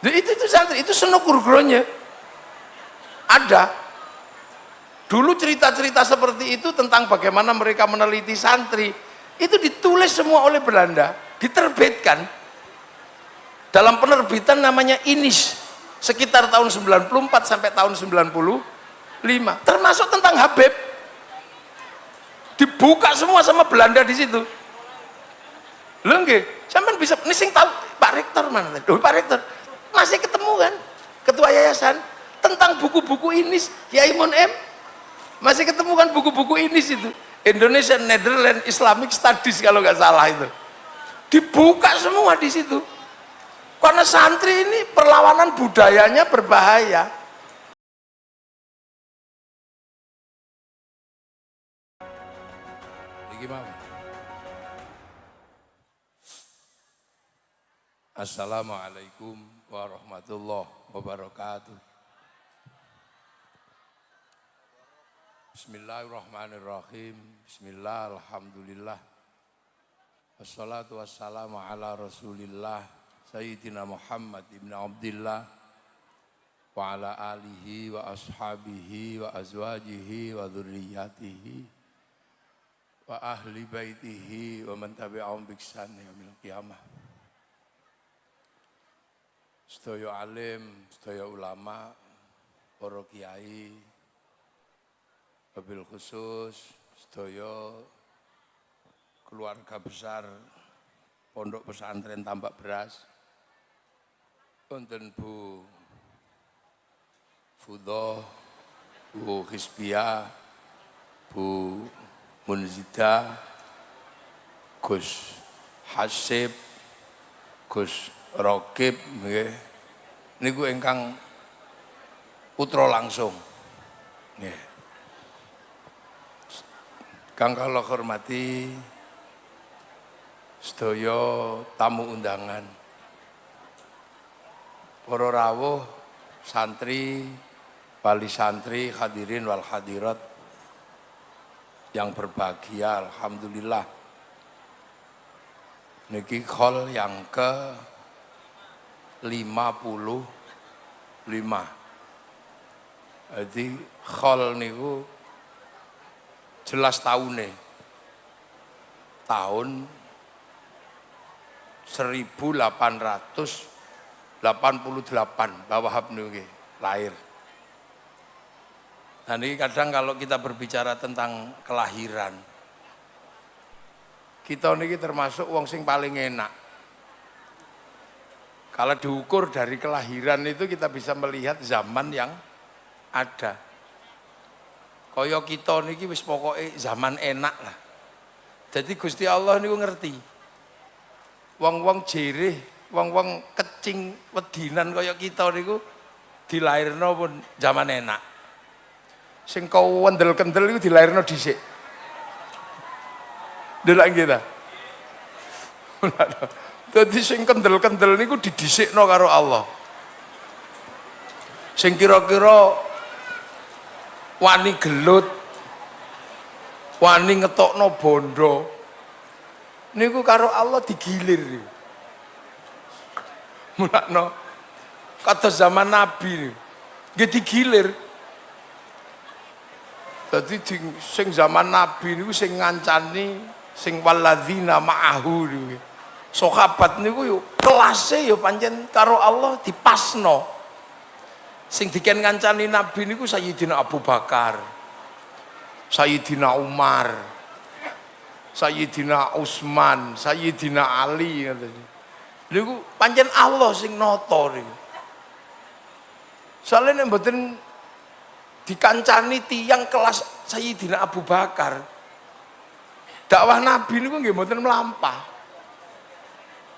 Itu santri, itu seno kurgronya ada. Dulu cerita-cerita seperti itu tentang bagaimana mereka meneliti santri, itu ditulis semua oleh Belanda, diterbitkan dalam penerbitan namanya Inis sekitar tahun 94 sampai tahun 95, termasuk tentang Habib, dibuka semua sama Belanda di situ. Lho nggih, sampean bisa ini sing tahu Pak Rektor mana tadi? Pak Rektor masih ketemu kan ketua yayasan tentang buku-buku Inis Kiai Mun M. Masih ketemu kan buku-buku ini situ, Indonesian Netherlands Islamic Studies kalau nggak salah itu, dibuka semua di situ. Karena santri ini perlawanan budayanya berbahaya. Gimana? Assalamualaikum warahmatullahi wabarakatuh. Bismillahirrahmanirrahim. Bismillah, alhamdulillah. Wassalatu wassalamu ala rasulillah Sayyidina Muhammad ibn Abdillah wa ala alihi wa ashabihi wa azwajihi wa dhurriyyatihi wa ahli baitihi wa man tabi'ahum bi ihsan yaumil qiyamah. Sedaya alim, sedaya ulama, para kiai, wabil khusus sedaya keluarga besar Pondok Pesantren Tambak Beras, wonten Bu Fudho, Bu Hisbia, Bu Munzida, Gus Hasib, Gus Rokib, nggih. Niku ingkang putra langsung. Nggih. Kang kula hormati sedaya tamu undangan, para rawuh, santri, wali santri, hadirin wal hadirat yang berbahagia, alhamdulillah. Niki khol yang ke 55. Jadi khol niku jelas tahun 1888 Pak Wahab niki lahir. Nah ini kadang kalau kita berbicara tentang kelahiran, kita niki termasuk wong sing paling enak. Kalau diukur dari kelahiran itu kita bisa melihat zaman yang ada. Kaya kita niki wis pokoke zaman enak lah. Jadi Gusti Allah niku ngerti. Wong-wong jerih, wong-wong kecing wedinan kaya kita niku dilairno pun zaman enak. Sing kewendel-kendel niku dilairno dhisik. Delok kita. Dadi sing kendel-kendel niku didhisikno karo Allah. Sing kira-kira wani gelut, wani ngetokno bondo, niku karo Allah digilir. Mulakno kata zaman Nabi nggih digilir. Dadi sing zaman Nabi niku sing ngancani sing walladzina ma'ahu niku. Sahabat niku yo kelase yo pancen karo Allah dipasno. Sing diken ngancani Nabi niku Sayyidina Abu Bakar, Sayyidina Umar, Sayyidina Utsman, Sayyidina Ali katanya. Niku pancen Allah sing nata niku. Soale nek mboten dikancani tiyang kelas Sayyidina Abu Bakar, dakwah Nabi niku nggih mboten mlampah.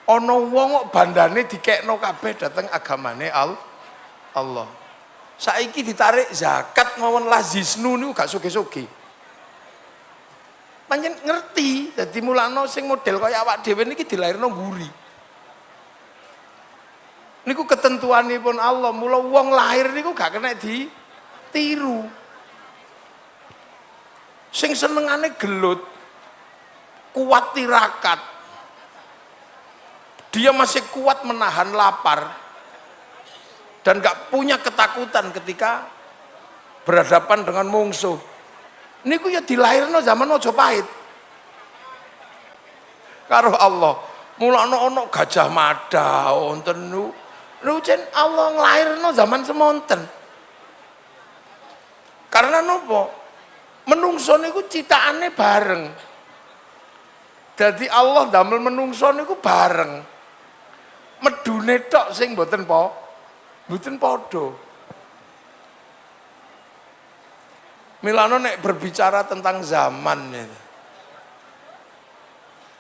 Ana wong kok bandane dikekno kabeh dateng agamane Allah. Saiki ditarik zakat mawon lazisnu niku gak soge-soge. Pancen ngerti, dadi mulane sing model kaya awak dhewe niki dilairno mburi. Niku ketentuanipun Allah, mula wong lahir niku gak kena ditiru. Sing senengane gelut, kuat tirakat. Dia masih kuat menahan lapar. dan gak punya ketakutan ketika berhadapan dengan musuh. Niku ya dilahirno zaman Majapahit karo Allah. Mulane ana Gajah Mada wonten nucen Allah nglairno zaman semonten. Karena nopo? Menungso niku ciptaane bareng. Jadi Allah damel menungso niku bareng. Medune tok sing mboten padha. Milano nek berbicara tentang zaman itu.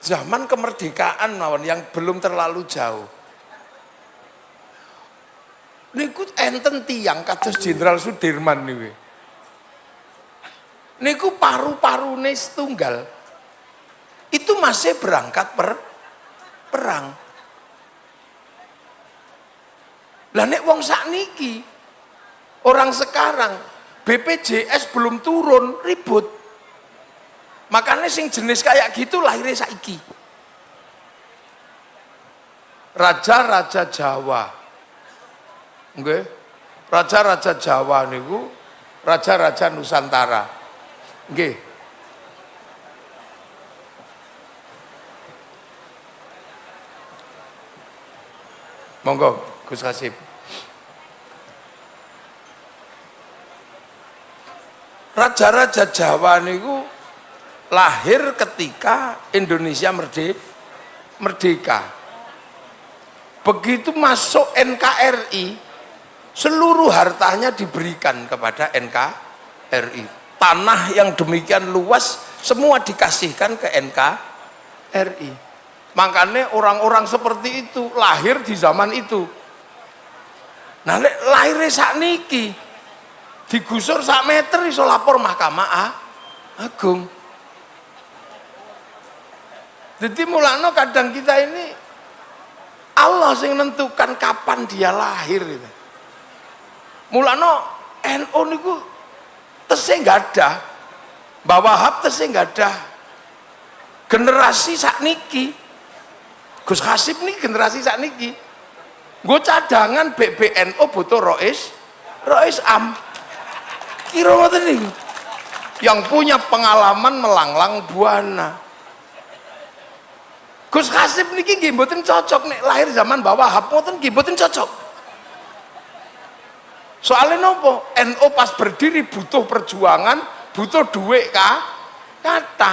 Zaman kemerdekaan mawon yang belum terlalu jauh. Niku enten tiyang kados Jenderal Sudirman niku. Niku paru-parune setunggal. Itu masih berangkat perang. Lah nek wong sakniki orang sekarang BPJS belum turun ribut. Makanya sing jenis kayak gitu lahirnya saiki. Raja-raja Jawa. Nggih. Raja-raja Jawa niku raja-raja Nusantara. Nggih. Monggo Gus Hasib. Raja-raja Jawa niku lahir ketika Indonesia merdeka. Begitu masuk NKRI, seluruh hartanya diberikan kepada NKRI. Tanah yang demikian luas semua dikasihkan ke NKRI. Makanya orang-orang seperti itu lahir di zaman itu. Nah, lahirnya sakniki digusur sak meter iso lapor Mahkamah Agung. Jadi mulane kadang kita ini Allah sing nentukan kapan dia lahir itu. Mulane NU niku tesih nggak ada, Mbah Wahab tesih nggak ada. Generasi sakniki, Gus Hasib nih generasi sakniki. Gue cadangan BBNO butuh Rois Am. Kira ngoten niku. Yang punya pengalaman melanglang buana. Gus Hasib niki nggih mboten cocok nek lahir zaman Mbah Wahab ngoten nggih mboten cocok. Soalnya nopo? NU pas berdiri butuh perjuangan, butuh duit kata.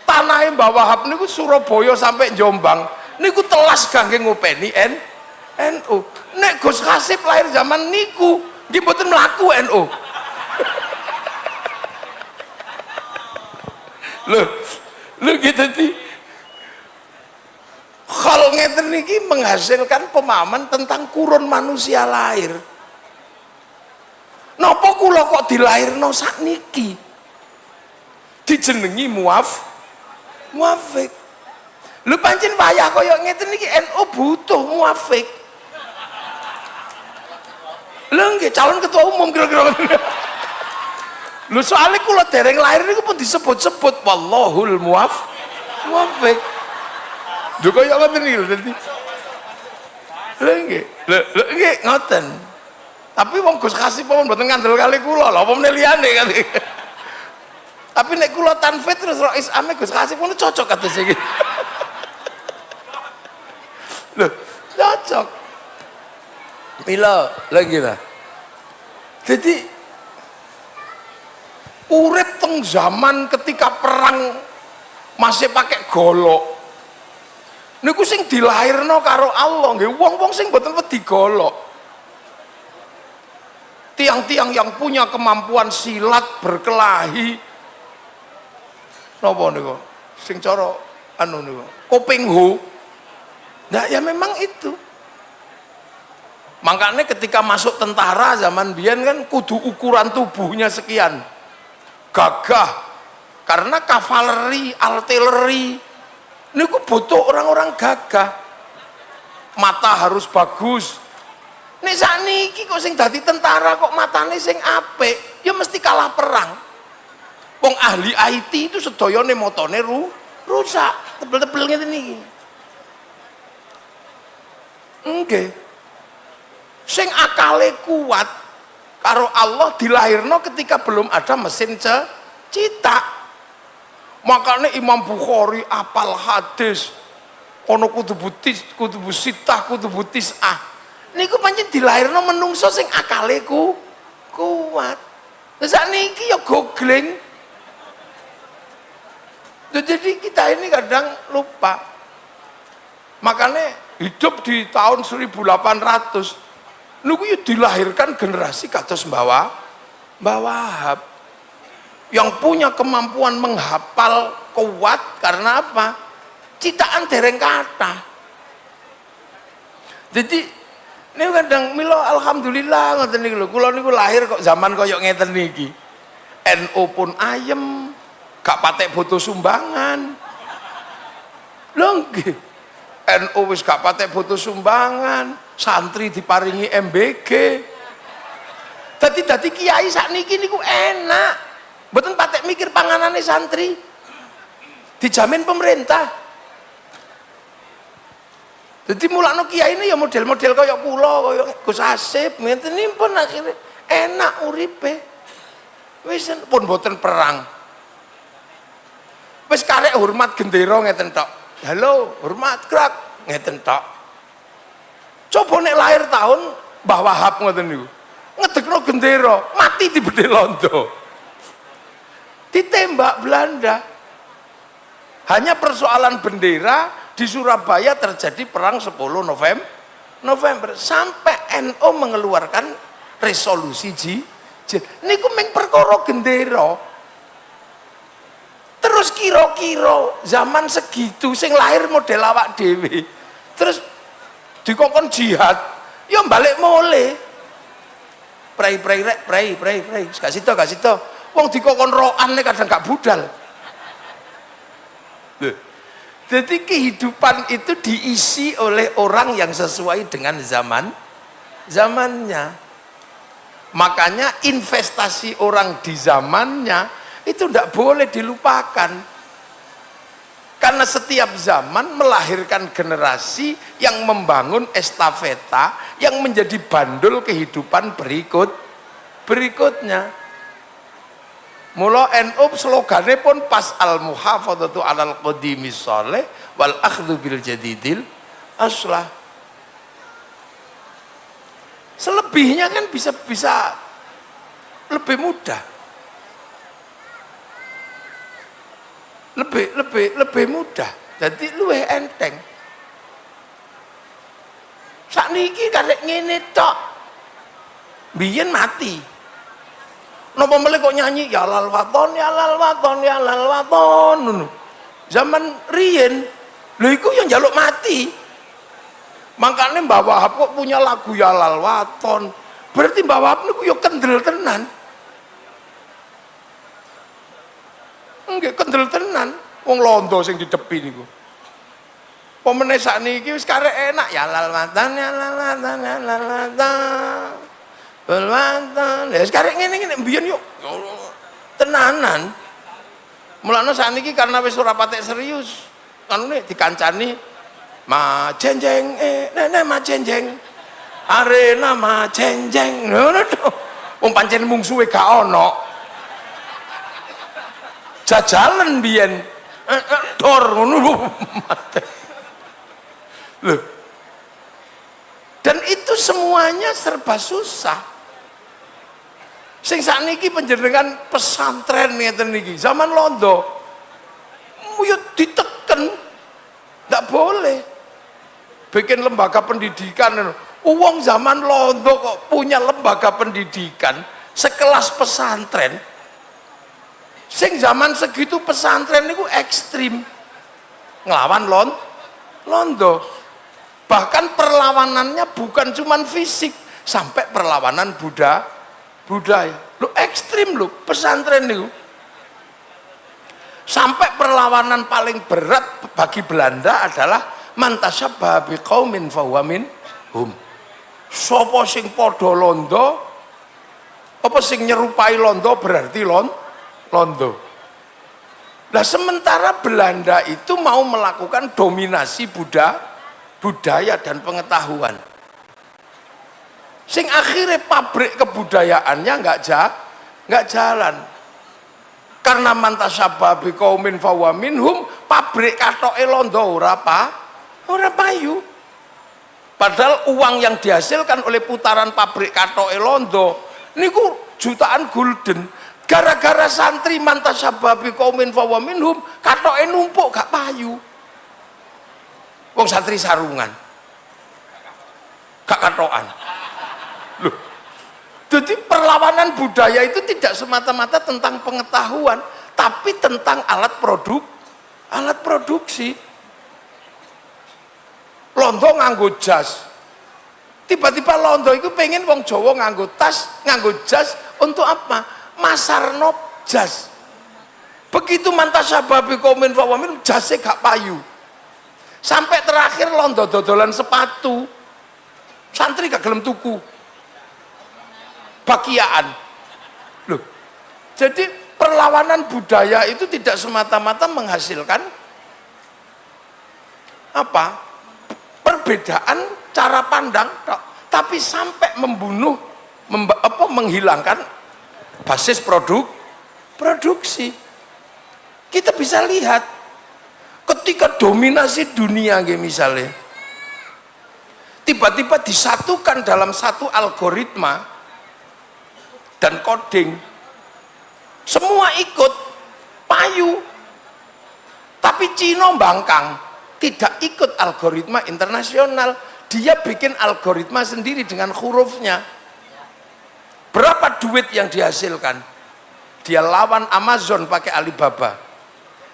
Tanahnya Mbah Wahab niku Surabaya sampai Jombang niku telas kangge ngopeni NU. Nek Gus Hasib lahir zaman niku nggih mboten mlaku NU. Lho gitu sih. Hal ngeten niki menghasilkan pemahaman tentang kurun manusia lahir. Napa kula kok dilairno sakniki? Dijenengi muafik. Lho pancen wayah kaya ngeten niki NU butuh muafik. Lho nggih calon ketua umum kira-kira. Lho soalnya kula dereng lahir niku pun disebut-sebut wallahul muafik. Lho kaya ngoten iki lho dadi. Lho nggih ngoten. Tapi wong Gus Hasib pun mboten ngandel kali kula lho apa meneh liyane kali. Tapi nek kula tanfid terus Rois Ame Gus Hasib pun cocok kados iki. Lho, cocok. Mila lagi lah. Jadi urip teng zaman ketika perang masih pakai golok. Niku sing dilahirno karo Allah nggih wong-wong sing mboten wedi golok. Tiang-tiang yang punya kemampuan silat berkelahi. Napa niku? Sing cara anu niku, Koping Ho. Nah, ya memang itu. Makanya ketika masuk tentara zaman biyen kan kudu ukuran tubuhnya sekian. Gagah. Karena kavaleri, artileri niku butuh orang-orang gagah. Mata harus bagus. Nek sakniki kok sing dadi tentara kok matane sing apik, ya mesti kalah perang. Wong ahli IT itu sedayane motone rusak, tebel-tebel ngene iki. Nggih. sing akale kuat karo Allah dilahirno ketika belum ada mesin cetak. Makanya Imam Bukhari apal hadis ono kutubu sitah kutubu tis'ah niku pancen dilahirno menungso sing akale kuat. Terus sakniki ya googling. Jadi kita ini kadang lupa. Makanya hidup di tahun 1800 niku ya dilahirkan generasi kados Mbah Wahab yang punya kemampuan menghafal kuat karena apa? Citaan dereng kata. Jadi ini kadang milo alhamdulillah ngoten niku lho. Kula niku lahir kok zaman koyo ngeten niki. NU pun ayem, gak patek foto sumbangan. Lho nggih. NU wis gak patek foto sumbangan, santri diparingi MBG. Dadi kiai sakniki niku enak. Mboten patek mikir panganane santri. Dijamin pemerintah. Jadi mulakno kiai ini ya model-model kaya kula, kaya Gus Asip, ngeten pun akhirnya enak uripe. Wis pun mboten perang. Wis karek hormat gendera ngeten tok. Halo, hormat krak ngeten tok. Coba nek lahir tahun Mbah Wahab ngoten niku. Ngedekno gendera, mati di Bedhe Londo. Ditembak Belanda. Hanya persoalan bendera di Surabaya terjadi perang 10 November sampai NU mengeluarkan resolusi niku meng perkara gendera. Terus kira-kira zaman segitu sing lahir model awak dhewe terus dikongkon jihad ya balik mole prai gak sida wong dikongkon rokan kadang gak budal. Jadi kehidupan itu diisi oleh orang yang sesuai dengan zamannya. Makanya investasi orang di zamannya itu tidak boleh dilupakan. Karena setiap zaman melahirkan generasi yang membangun estafeta yang menjadi bandul kehidupan berikutnya. Mula NU slogane pun pas al muhafadzatu alal qadimis shalih wal akhdhu bil jadidil aslah. Selebihnya kan bisa lebih mudah. Lebih mudah. Jadi luwih enteng. Sakniki karek ngene tok. Biyen mati. Napa melih kok nyanyi ya lal waton ya lal waton ya lal waton. Zaman riyen lho iku yang njaluk mati. Makanya Mbah Wahab kok punya lagu ya lal waton. Berarti Mbah Wahab niku ya kendel tenan. Nggih kendel tenan. Wong londo sing didepi niku. Pemene sakniki wis karek enak ya lal waton ya lal waton ya lal waton. Belwantan, ya sekarang ngene mbiyen yuk tenanan. Mulane sakniki karena wis ora patek serius, kanune dikancani ma jenjeng nenek ma jenjeng arena ma jenjeng ngono to. Wong pancen mungsuhe gak ono. Jajalan biyen dor ngono lho. Dan itu semuanya serba susah. Sing sakniki panjenengan pesantren ngeten niki zaman londo yo diteken ndak boleh bikin lembaga pendidikan. Uang zaman londo kok punya lembaga pendidikan sekelas pesantren. Sing zaman segitu pesantren niku ekstrim ngelawan londo. Bahkan perlawanannya bukan cuman fisik sampai perlawanan budaya. Lu ekstrim lu pesantren niku. Sampai perlawanan paling berat bagi Belanda adalah man tasyabbaha biqaumin fahuwa minhum. Sapa sing padha londo apa sing nyerupai londo berarti londo. Nah sementara Belanda itu mau melakukan dominasi budaya dan pengetahuan. Sing akhirnya pabrik kebudayaannya nggak jalan. Karena mantasyabbaha biqaumin fahuwa minhum, pabrik katoke londo ora payu. Padahal uang yang dihasilkan oleh putaran pabrik katoke londo niku jutaan gulden. Gara-gara santri mantasyabbaha biqaumin fahuwa minhum, katoke numpuk gak payu. Wong santri sarungan gak katokan. Loh, jadi perlawanan budaya itu tidak semata-mata tentang pengetahuan, tapi tentang alat produksi. Londo nganggo jas, tiba-tiba londo itu pengen wong Jawa nganggo tas, nganggo jas untuk apa? Masarno jas. Begitu mantasyabbaha biqaumin fahuwa minhum, jasnya gak payu. Sampai terakhir londo dodolan sepatu, santri gak gelem tuku, bakiaan. Loh, jadi perlawanan budaya itu tidak semata-mata menghasilkan apa? Perbedaan cara pandang, tapi sampai membunuh, menghilangkan basis produksi. Kita bisa lihat ketika dominasi dunia misalnya tiba-tiba disatukan dalam satu algoritma dan coding, semua ikut payu. Tapi Cina bangkang, tidak ikut algoritma internasional, dia bikin algoritma sendiri dengan hurufnya. Berapa duit yang dihasilkan? Dia lawan Amazon pakai Alibaba,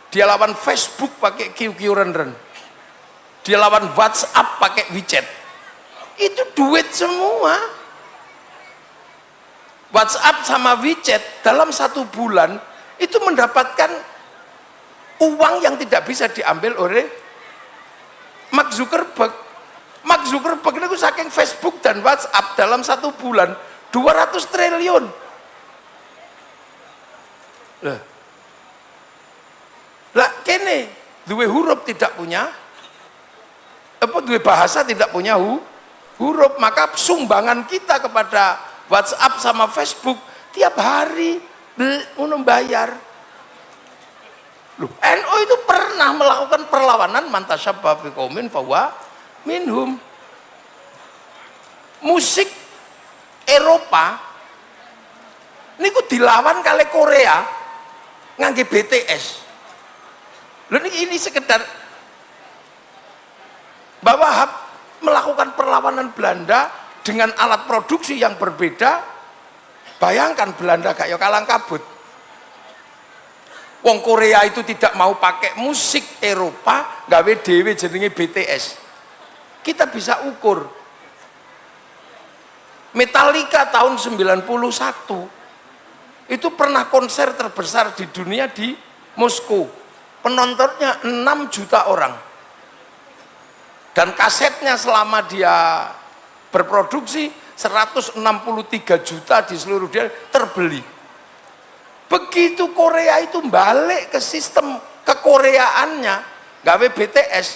dia lawan Facebook pakai QQ Ren, dia lawan WhatsApp pakai WeChat. Itu duit semua. WhatsApp sama WeChat dalam 1 bulan itu mendapatkan uang yang tidak bisa diambil oleh Mark Zuckerberg. Mark Zuckerberg itu saking Facebook dan WhatsApp dalam 1 bulan 200 triliun. Lah kene duwe huruf tidak punya duwe bahasa tidak punya huruf, maka sumbangan kita kepada WhatsApp sama Facebook tiap hari bayar. Loh, NU itu pernah melakukan perlawanan mantasyabbaha biqaumin fahuwa minhum. Musik Eropa niku dilawan kali Korea ngangge BTS. Loh, ini sekedar bahwa melakukan perlawanan Belanda dengan alat produksi yang berbeda. Bayangkan Belanda gak ya kalang kabut. Wong Korea itu tidak mau pakai musik Eropa, gawe dhewe jenenge BTS. Kita bisa ukur. Metallica tahun 91 itu pernah konser terbesar di dunia di Moskow. Penontonnya 6 juta orang. Dan kasetnya selama dia berproduksi 163 juta di seluruh dunia terbeli. Begitu Korea itu balik ke sistem kekoreaannya, gawe BTS,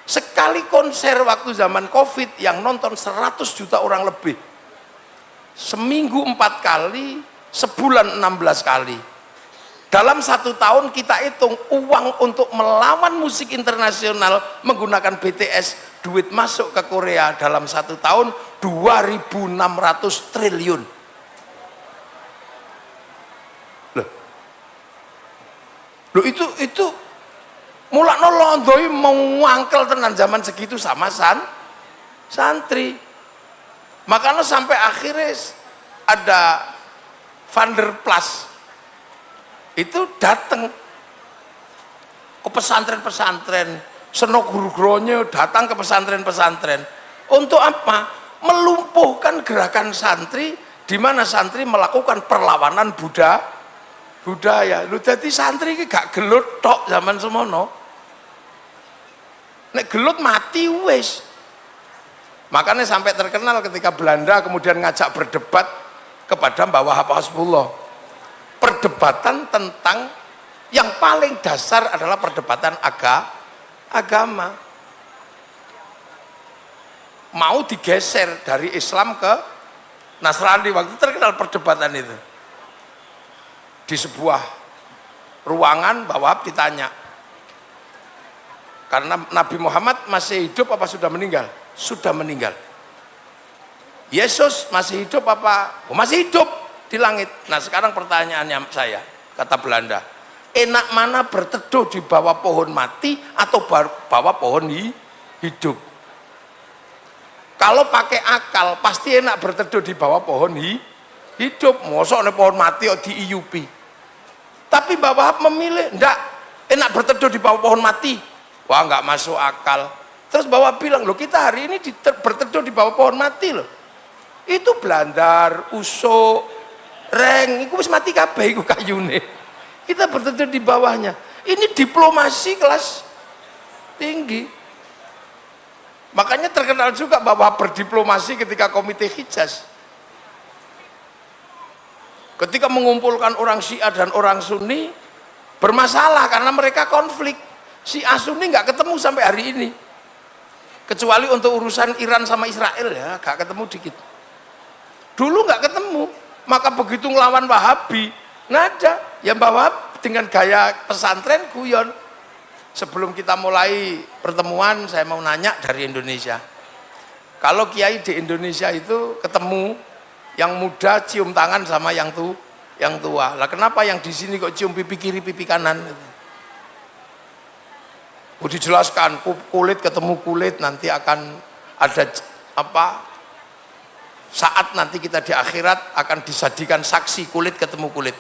sekali konser waktu zaman Covid yang nonton 100 juta orang lebih, seminggu 4 kali, sebulan 16 kali. Dalam 1 tahun kita hitung uang untuk melawan musik internasional menggunakan BTS, duit masuk ke Korea dalam 1 tahun 2.600 triliun. Loh, itu mulakno londo mau ngangkel tenan zaman segitu sama santri. Makanya sampai akhirnya ada Van der Plas itu datang ke pesantren-pesantren, seno guru-gurunya datang ke pesantren-pesantren untuk apa? Melumpuhkan gerakan santri, di mana santri melakukan perlawanan budaya. Lu jadi santri ini gak gelut tok zaman semono. Nek gelut mati wis. Makanya sampai terkenal ketika Belanda kemudian ngajak berdebat kepada Mbah Wahab Hasbullah. Perdebatan tentang yang paling dasar adalah perdebatan agama. Mau digeser dari Islam ke Nasrani waktu terkenal perdebatan itu. Di sebuah ruangan Mbah Wahab ditanya, karena Nabi Muhammad masih hidup apa sudah meninggal? Sudah meninggal. Yesus masih hidup apa? Oh, masih hidup di langit. Nah sekarang pertanyaannya saya, kata Belanda, enak mana berteduh di bawah pohon mati atau bawah pohon hidup? Kalau pakai akal pasti enak berteduh di bawah pohon hidup. Mosok nih pohon mati kok diiupi. Tapi Mbah Wahab memilih ndak, enak berteduh di bawah pohon mati. Wah nggak masuk akal. Terus Mbah Wahab bilang, loh kita hari ini berteduh di bawah pohon mati loh. Itu blandar, usuk, reng, itu wis mati kabeh iku kayune. Kita berteduh di bawahnya. Ini diplomasi kelas tinggi. Makanya terkenal juga bahwa berdiplomasi ketika Komite Hijaz. Ketika mengumpulkan orang Syiah dan orang Sunni bermasalah karena mereka konflik. Syiah Sunni nggak ketemu sampai hari ini. Kecuali untuk urusan Iran sama Israel ya, nggak ketemu dikit. Dulu nggak ketemu, maka begitu ngelawan Wahabi, nggak ada. Ya Mbah Wahab dengan gaya pesantren guyon. Sebelum kita mulai pertemuan, saya mau nanya dari Indonesia. Kalau kiai di Indonesia itu ketemu yang muda cium tangan sama yang tua. Lah kenapa yang di sini kok cium pipi kiri pipi kanan? Dijelaskan kulit ketemu kulit, nanti akan ada apa? Saat nanti kita di akhirat akan disajikan saksi kulit ketemu kulit.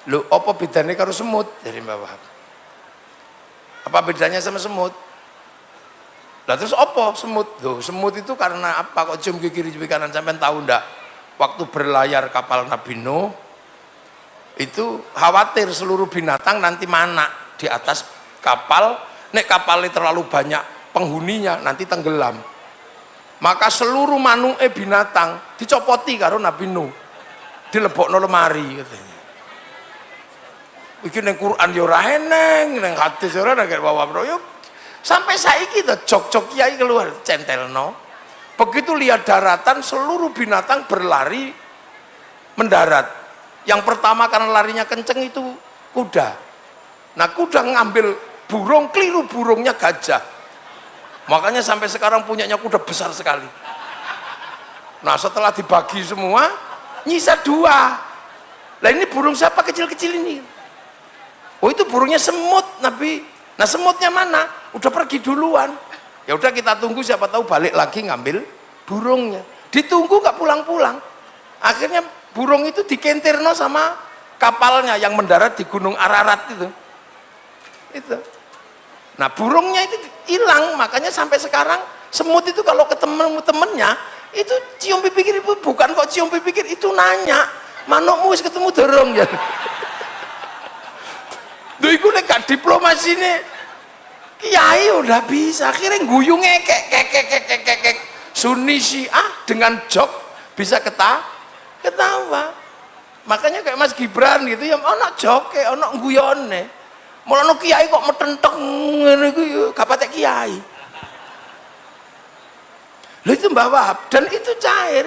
Loh, apa bedanya karo semut? Dari Mbah Wahab. Apa bedanya sama semut? Lah terus apa semut? Loh, semut itu karena apa? Kok cium ke kiri cium ke kanan? Sampai tahu ndak? Waktu berlayar kapal Nabi Nuh itu khawatir seluruh binatang nanti mana di atas kapal. Nek kapalnya terlalu banyak penghuninya nanti tenggelam. Maka seluruh manuke binatang dicopoti karo Nabi Nuh, dilebokno lemari katanya. Iki ning Quran yo ora eneng, ning hadis ora ana kaya Wahab yo. Sampai saiki to jog-jog kiai keluar centelno. Begitu lihat daratan seluruh binatang berlari mendarat. Yang pertama karena larinya kenceng itu kuda. Nah kuda ngambil burung, keliru burungnya gajah. Makanya sampai sekarang punyanya kuda besar sekali. Nah setelah dibagi semua, nyisa 2. Lah ini burung siapa kecil-kecil ini? Oh itu burungnya semut Nabi. Nah semutnya mana? Udah pergi duluan. Ya udah kita tunggu siapa tahu balik lagi ngambil burungnya. Ditunggu nggak pulang-pulang. Akhirnya burung itu dikentirno sama kapalnya yang mendarat di Gunung Ararat itu. Itu. Nah burungnya itu hilang, makanya sampai sekarang semut itu kalau ketemu temennya itu cium pipi kiri, bukan kok cium pipi kiri, itu nanya manukmu wis ketemu dorong ya. Duh iku nek gak diplomasi nih kiai udah bisa akhirnya guyu ngekek Sunni Syiah dengan jok bisa ketawa. Makanya kayak Mas Gibran gitu ya ono joke ono guyone. Mulane kiai kok metenteng ngene iki gak patek kiai. Lho itu Mbah Wahab dan itu cair.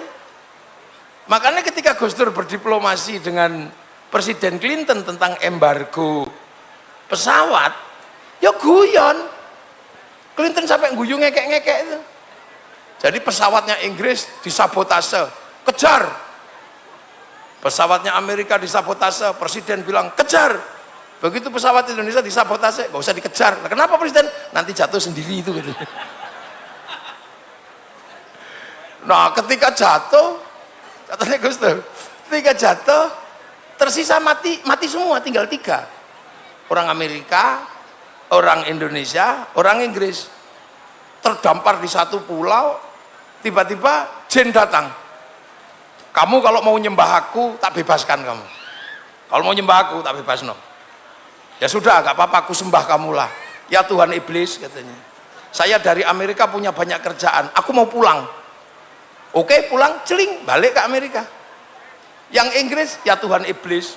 Makanya ketika Gus Dur berdiplomasi dengan Presiden Clinton tentang embargo pesawat, ya guyon. Clinton sampai guyu ngekek-ngekek itu. Jadi pesawatnya Inggris disabotase, kejar. Pesawatnya Amerika disabotase, Presiden bilang kejar. Begitu pesawat Indonesia disabotase, gak usah dikejar. Nah, kenapa Presiden? Nanti jatuh sendiri itu gitu. Nah ketika jatuh, katanya Gus Dur, ketika jatuh tersisa mati semua, tinggal 3. Orang Amerika, orang Indonesia, orang Inggris. Terdampar di satu pulau, tiba-tiba jin datang. Kamu kalau mau nyembah aku, tak bebaskan kamu. Kalau mau nyembah aku, tak bebas no. Ya sudah, gak apa-apa, aku sembah kamulah. Ya Tuhan iblis katanya. Saya dari Amerika punya banyak kerjaan, aku mau pulang. Oke, pulang, celing, balik ke Amerika. Yang Inggris, ya Tuhan iblis.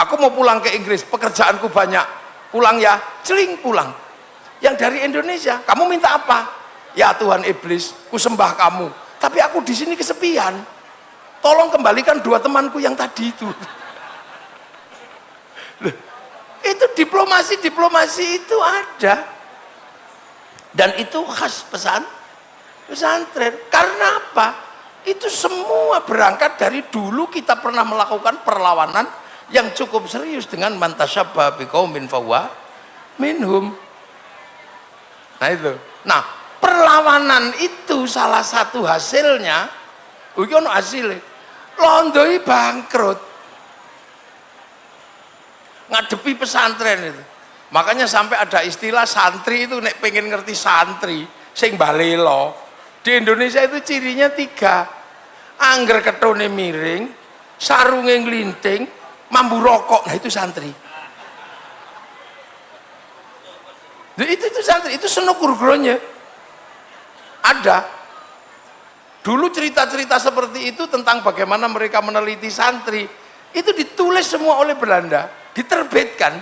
Aku mau pulang ke Inggris, pekerjaanku banyak. Pulang ya, celing, pulang. Yang dari Indonesia, kamu minta apa? Ya Tuhan iblis, ku sembah kamu. Tapi aku di sini kesepian. tolong kembalikan 2 temanku yang tadi itu. Loh, itu diplomasi itu ada, dan itu khas pesantren. Karena apa? Itu semua berangkat dari dulu kita pernah melakukan perlawanan yang cukup serius dengan man tasyabbaha biqaumin fahuwa minhum. Nah itu. Nah, perlawanan itu salah satu hasilnya, iki ono hasilnya, Londoi bangkrut. Ngadepi pesantren itu. Makanya sampai ada istilah santri itu, nek pengen ngerti santri sing balelo. Di Indonesia itu cirinya 3. Angger ketone miring, sarunge nglinting, mambu rokok. Nah itu santri. Itu santri, itu seno kurgronya. Ada. Dulu cerita-cerita seperti itu tentang bagaimana mereka meneliti santri, itu ditulis semua oleh Belanda, diterbitkan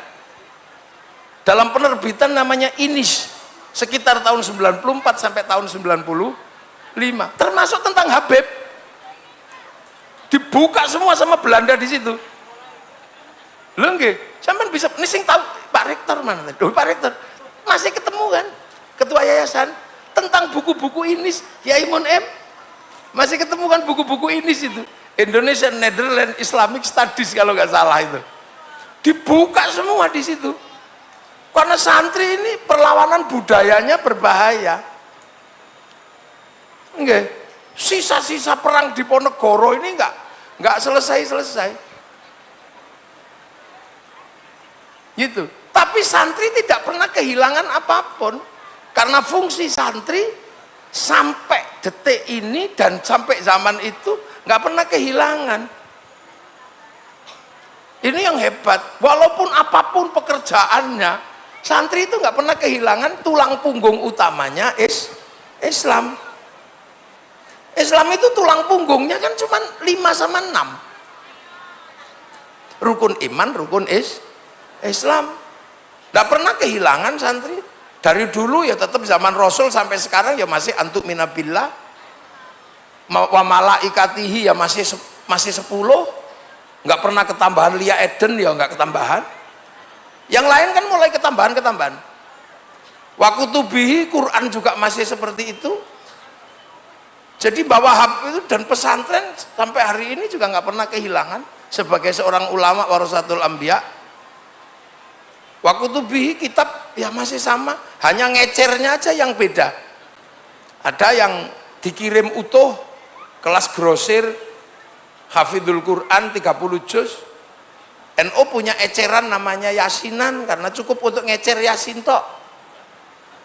dalam penerbitan namanya Inis sekitar tahun 94 sampai tahun 95, termasuk tentang Habib. Dibuka semua sama Belanda di situ. Lho nggih, sampean bisa ini sing tahu Pak Rektor mana? Pak Rektor masih ketemu kan ketua yayasan tentang buku-buku Inis, Kiai Mun M. Masih ketemu kan buku-buku Inis itu, Indonesian Netherlands Islamic Studies kalau nggak salah itu. Dibuka semua di situ. Karena santri ini perlawanan budayanya berbahaya. Nggih, sisa-sisa perang di Ponegoro ini nggak selesai-selesai. Gitu. Tapi santri tidak pernah kehilangan apapun, karena fungsi santri sampai detik ini dan sampai zaman itu nggak pernah kehilangan. Ini yang hebat. Walaupun apapun pekerjaannya, santri itu nggak pernah kehilangan tulang punggung utamanya Islam. Islam itu tulang punggungnya kan cuma 5 sama 6. Rukun iman, rukun Islam. Nggak pernah kehilangan santri. Dari dulu ya tetap zaman Rasul sampai sekarang ya masih antuk minabillah. Wa malaikatihi ya masih 10. Nggak pernah ketambahan Lia Eden ya nggak ketambahan. Yang lain kan mulai ketambahan. Wa kutubihi, Quran juga masih seperti itu. Jadi bahwa itu dan pesantren sampai hari ini juga nggak pernah kehilangan sebagai seorang ulama warasatul anbiya. Wa kutubihi, kitab ya masih sama, hanya ngecernya aja yang beda. Ada yang dikirim utuh, kelas grosir, hafidul Quran 30 juz. NU punya eceran namanya yasinan karena cukup untuk ngecer yasin tok.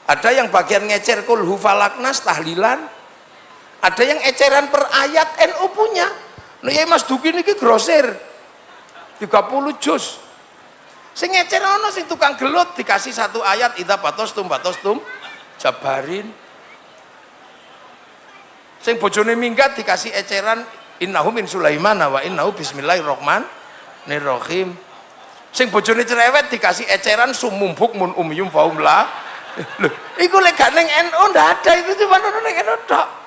Ada yang bagian ngecer kul hufalaknas tahlilan. Ada yang eceran per ayat, NU punya. Nah ya Mas Duki ini grosir 30 juz. Sing ngecer ono sing tukang gelut dikasih 1 ayat idza batostum jabarin. Sing bojone minggat dikasih eceran innahu min Sulaiman wa innahu bismillahirrahmanirrahim. Sing bojone cerewet dikasih eceran sumum bukmun umyum faum la. Lho, iku lek gak ning NU ndak ada, itu cuma ono ning NU tok.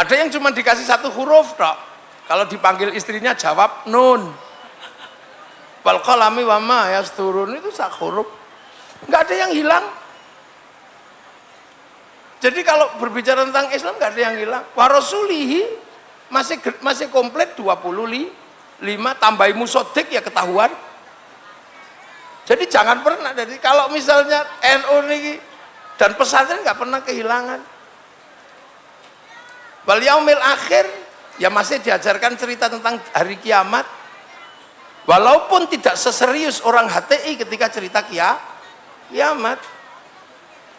Ada yang cuma dikasih 1 huruf tok. Kalau dipanggil istrinya jawab nun. Wal qalami wa ma yasturun, itu 1 huruf. Enggak ada yang hilang. Jadi kalau berbicara tentang Islam enggak ada yang hilang. Wa rasulihi masih komplit 25, tambahi musodik ya ketahuan. Jadi jangan pernah, jadi kalau misalnya NU ini dan pesantren enggak pernah kehilangan. Wal yaumil akhir ya masih diajarkan cerita tentang hari kiamat. Walaupun tidak seserius orang HTI ketika cerita kiamat.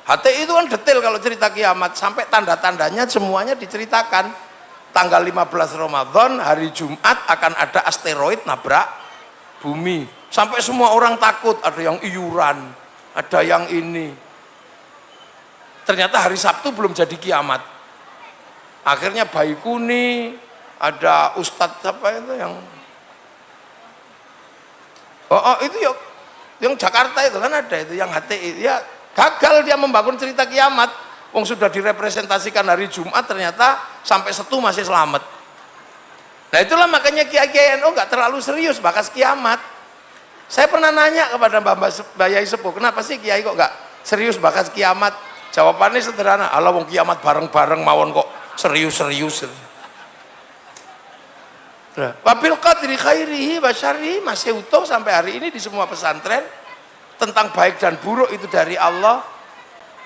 HTI itu kan detail kalau cerita kiamat, sampai tanda-tandanya semuanya diceritakan. Tanggal 15 Ramadan, hari Jumat akan ada asteroid nabrak bumi. Sampai semua orang takut, ada yang iuran, ada yang ini. Ternyata hari Sabtu belum jadi kiamat. Akhirnya Baikuni, ada Ustadz apa itu yang itu yang Jakarta itu kan ada itu yang HTI ya gagal dia membangun cerita kiamat, Wong sudah direpresentasikan hari Jumat ternyata sampai Setu masih selamat. Nah itulah makanya kiai-kiai NU nggak terlalu serius bakas kiamat. Saya pernah nanya kepada Mbak Yai Sepuh, kenapa sih kiai kok nggak serius bakas kiamat? Jawabannya sederhana, Allah wong kiamat bareng-bareng mawon kok serius-serius. Wabil qadri khairihi wa syarrihi masih utuh sampai hari ini di semua pesantren. Tentang baik dan buruk itu dari Allah.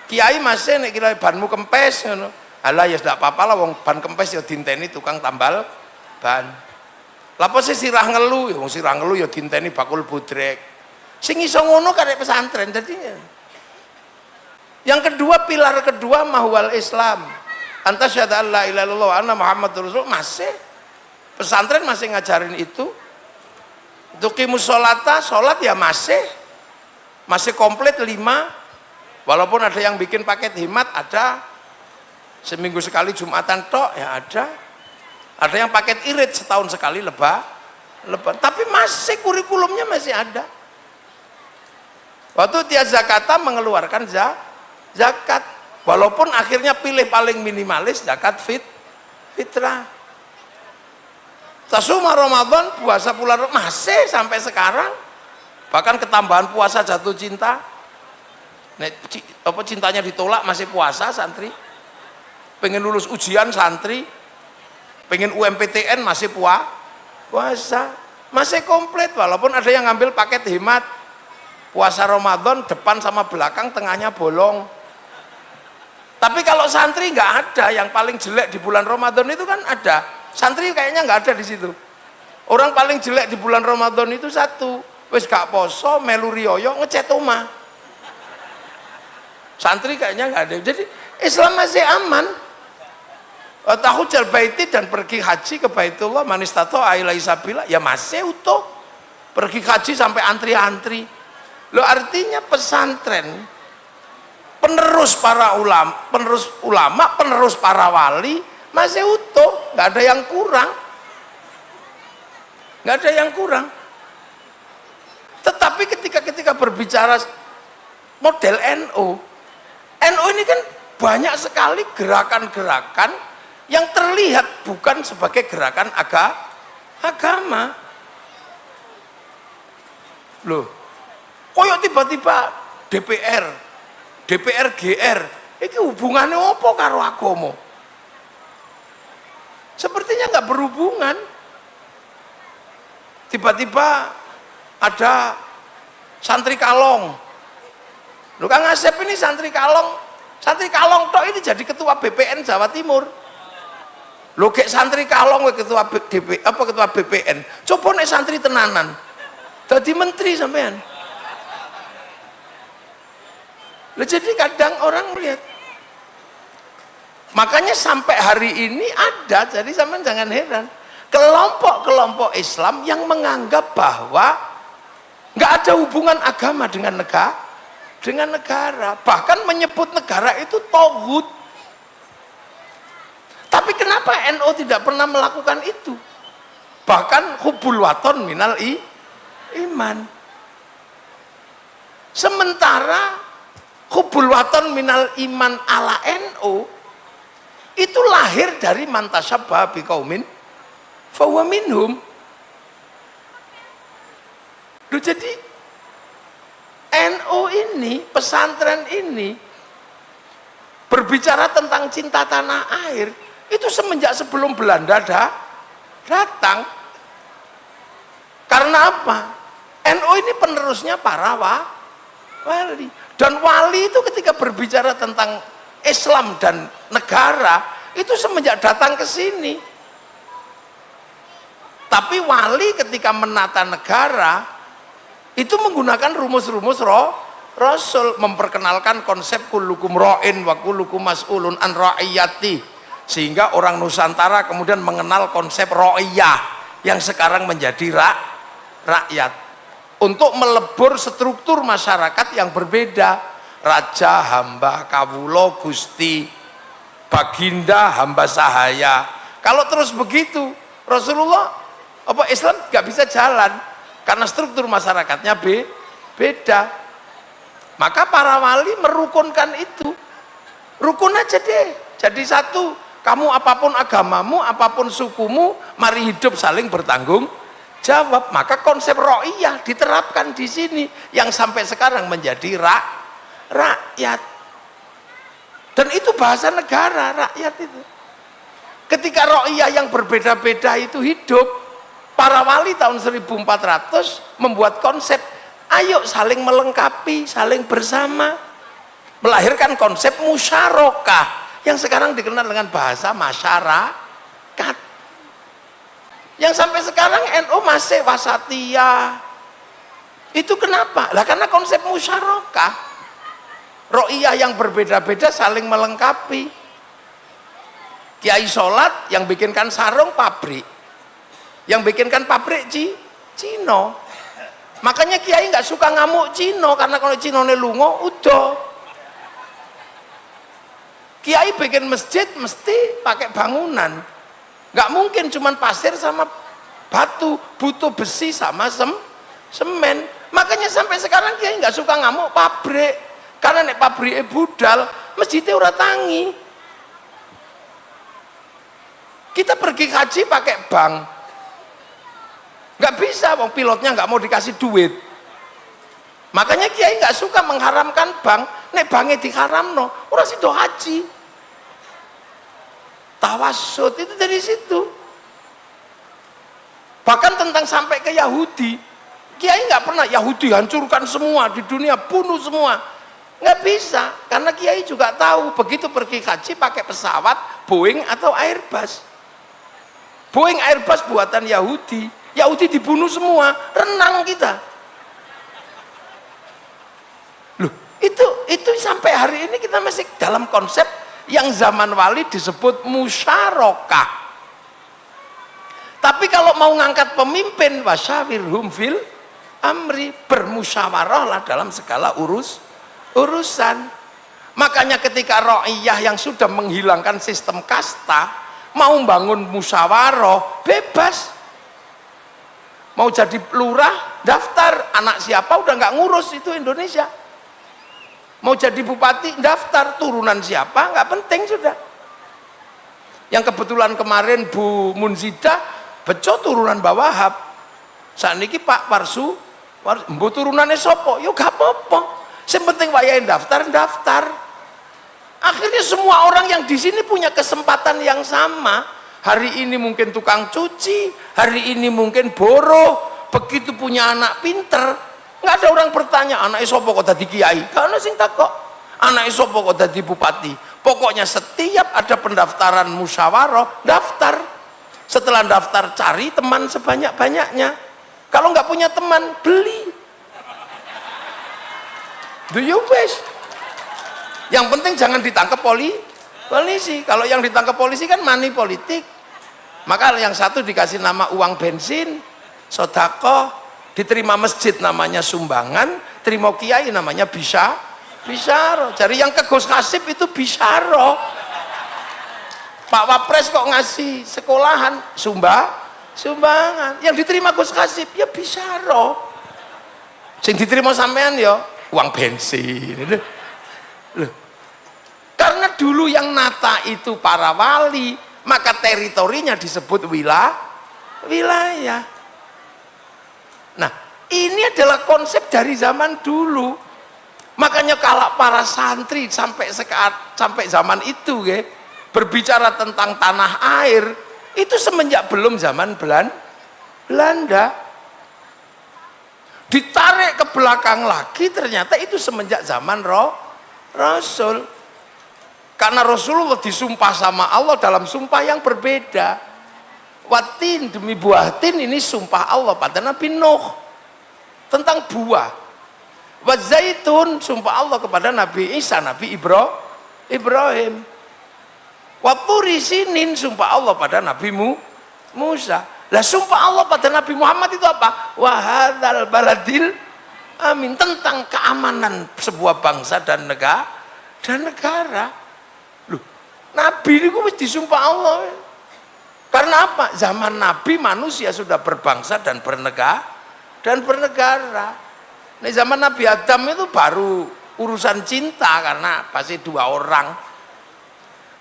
Kiai masih nek kira banmu kempes ngono. Alah ya ndak apa-apa lah wong ban kempes ya dinteni tukang tambal ban. Lapo sih sirah ngelu ya wong sirah ngelu ya dinteni bakul budrek. Sing iso ngono karek pesantren jadinya. Yang kedua, pilar kedua mahwal Islam. Anta syahada la ilaha illallah wa anna Muhammadur Rasul masih pesantren masih ngajarin itu. Tuqimus sholata, sholat ya masih komplit 5. Walaupun ada yang bikin paket himat, ada seminggu sekali Jumatan tok ya ada yang paket irit setahun sekali lebaran, tapi masih kurikulumnya masih ada. Waktu Tiaz Zakata mengeluarkan zakat, walaupun akhirnya pilih paling minimalis zakat fitrah. Tasuma Ramadan, puasa bulan masih sampai sekarang, bahkan ketambahan puasa jatuh cinta. Nek apa cintanya ditolak masih puasa santri, pengen lulus ujian santri, pengen UMPTN masih puasa, masih komplit. Walaupun ada yang ngambil paket hemat, puasa Ramadan depan sama belakang, tengahnya bolong. Tapi kalau santri nggak ada, yang paling jelek di bulan Ramadan itu kan ada. Santri kayaknya nggak ada di situ. Orang paling jelek di bulan Ramadan itu satu, wis gak poso, melu riyoyo, ngecat omah. Santri kayaknya nggak ada. Jadi Islam masih aman. Tahujjal baiti dan pergi haji ke Baitullah manistato ailai sabila ya masih utuh. Pergi haji sampai antri-antri. Lo artinya pesantren penerus para ulama, penerus para wali masih utuh, nggak ada yang kurang, nggak ada yang kurang. Tetapi ketika berbicara model NU ini kan banyak sekali gerakan-gerakan yang terlihat bukan sebagai gerakan agama. Loh, koyok tiba-tiba DPR GR, ini hubungannya apa karo agama? Sepertinya nggak berhubungan. Tiba-tiba ada santri kalong. Loh, Kang Asep ini santri kalong tok ini jadi ketua BPN Jawa Timur. Loh, kayak santri kalong ketua ketua BPN. Coba nek santri tenanan, jadi menteri sampean. Loh, jadi kadang orang melihat. Makanya sampai hari ini ada, jadi sampean jangan heran. Kelompok-kelompok Islam yang menganggap bahwa nggak ada hubungan agama dengan negara, bahkan menyebut negara itu tauhid. Tapi kenapa NU tidak pernah melakukan itu? Bahkan hubul waton minal iman. Sementara hubul waton minal iman ala NU itu lahir dari mantasyabbaha biqaumin fahuwa minhum. Loh, jadi NU ini, pesantren ini berbicara tentang cinta tanah air itu semenjak sebelum Belanda datang. Karena apa? NU ini penerusnya para wali. Dan wali itu ketika berbicara tentang Islam dan negara itu semenjak datang ke sini. Tapi wali ketika menata negara itu menggunakan rumus-rumus Rasul, memperkenalkan konsep kullukum ra'in wa kullukum mas'ulun an ra'iyati, sehingga orang Nusantara kemudian mengenal konsep ra'iyah yang sekarang menjadi rakyat, untuk melebur struktur masyarakat yang berbeda, raja, hamba, kawulo, gusti, baginda, hamba sahaya. Kalau terus begitu Rasulullah Islam nggak bisa jalan karena struktur masyarakatnya beda. Maka para wali merukunkan itu. Rukun aja deh, jadi satu. Kamu apapun agamamu, apapun sukumu, mari hidup saling bertanggung jawab. Maka konsep ro'iyah diterapkan di sini yang sampai sekarang menjadi rakyat. Dan itu bahasa negara, rakyat itu. Ketika ro'iyah yang berbeda-beda itu hidup, para wali tahun 1400 membuat konsep, ayo saling melengkapi, saling bersama, melahirkan konsep musyarakah yang sekarang dikenal dengan bahasa masyarakat. Yang sampai sekarang NU masih wasatiyah. Itu kenapa? Lah karena konsep musyarakah. Ro'iyah yang berbeda-beda saling melengkapi. Kiai sholat yang bikinkan sarung pabrik, yang bikinkan pabrik Cino. Makanya kiai nggak suka ngamuk Cino, karena kalau Cino ne lungo udah. Kiai bikin masjid mesti pakai bangunan, nggak mungkin cuman pasir sama batu, butuh besi sama semen. Makanya sampai sekarang kiai nggak suka ngamuk pabrik, karena nek pabriknya budal, masjidnya ora tangi. Kita pergi haji pakai bank, nggak bisa, wong pilotnya nggak mau dikasih duit. Makanya kiai nggak suka mengharamkan bank, nek banknya diharamno, ora sido haji. Tawassut itu dari situ. Bahkan tentang sampai ke Yahudi, kiai nggak pernah Yahudi hancurkan semua di dunia, bunuh semua, nggak bisa, karena kiai juga tahu begitu pergi haji pakai pesawat Boeing atau Airbus. Boeing Airbus buatan Yahudi, Yahudi dibunuh semua, renang kita. Loh, itu sampai hari ini kita masih dalam konsep yang zaman wali disebut musyarakah. Tapi kalau mau ngangkat pemimpin, wasyawirhum fil amri, bermusyawarahlah dalam segala urusan. Makanya ketika ro'iyah yang sudah menghilangkan sistem kasta mau bangun musyawarah, bebas. Mau jadi lurah, daftar, anak siapa udah nggak ngurus, itu Indonesia. Mau jadi bupati, daftar, turunan siapa nggak penting sudah. Yang kebetulan kemarin Bu Munzidah beco turunan Bawahab, saat ini Pak Parsu mbu turunannya sopo, yuk gak apa-apa, yang penting wayahin daftar. Akhirnya semua orang yang di sini punya kesempatan yang sama. Hari ini mungkin tukang cuci, hari ini mungkin boroh, begitu punya anak pinter, nggak ada orang bertanya anak sopo kok dadi kiai, karena sing takok anak sopo kok dadi bupati. Pokoknya setiap ada pendaftaran musyawarah, daftar. Setelah daftar, cari teman sebanyak-banyaknya. Kalau nggak punya teman, beli. Do you wish? Yang penting jangan ditangkap polisi. Kalau yang ditangkap polisi kan money politik. Maka yang satu dikasih nama uang bensin, sodako, diterima masjid namanya sumbangan, terima kiai namanya bisyaro. Jadi yang ke Gus Kasib itu bisyaro. Pak Wapres kok ngasih sekolahan sumbangan, yang diterima Gus Kasib ya bisyaro. Sing diterima sampean ya uang bensin. Loh. Karena dulu yang nata itu para wali, maka teritorinya disebut wilayah. Nah, ini adalah konsep dari zaman dulu. Makanya kalau para santri sampai zaman itu berbicara tentang tanah air, itu semenjak belum zaman Belanda. Ditarik ke belakang lagi, ternyata itu semenjak zaman Rasul. Karena Rasulullah disumpah sama Allah dalam sumpah yang berbeda. Watin demi buah tin, ini sumpah Allah pada Nabi Nuh tentang buah. Wazaitun, sumpah Allah kepada Nabi Isa, Nabi Ibrahim. Waturi sinin, sumpah Allah pada Nabi Musa. Lah sumpah Allah pada Nabi Muhammad itu apa? Wahadzal baladil amin, tentang keamanan sebuah bangsa dan negara. Loh, Nabi itu mesti disumpah Allah. Karena apa? Zaman Nabi manusia sudah berbangsa dan bernegara. Nah, zaman Nabi Adam itu baru urusan cinta, karena pasti dua orang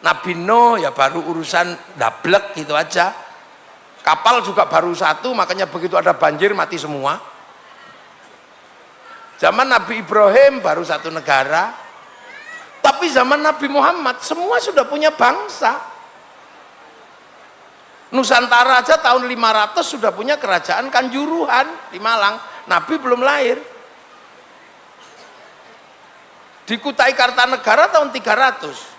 Nabi Nuh ya baru urusan dablek gitu aja. Kapal juga baru satu, makanya begitu ada banjir mati semua. Zaman Nabi Ibrahim baru satu negara. Tapi zaman Nabi Muhammad semua sudah punya bangsa. Nusantara aja tahun 500 sudah punya kerajaan Kanjuruhan di Malang. Nabi belum lahir. Di Kutai Kartanegara tahun 300.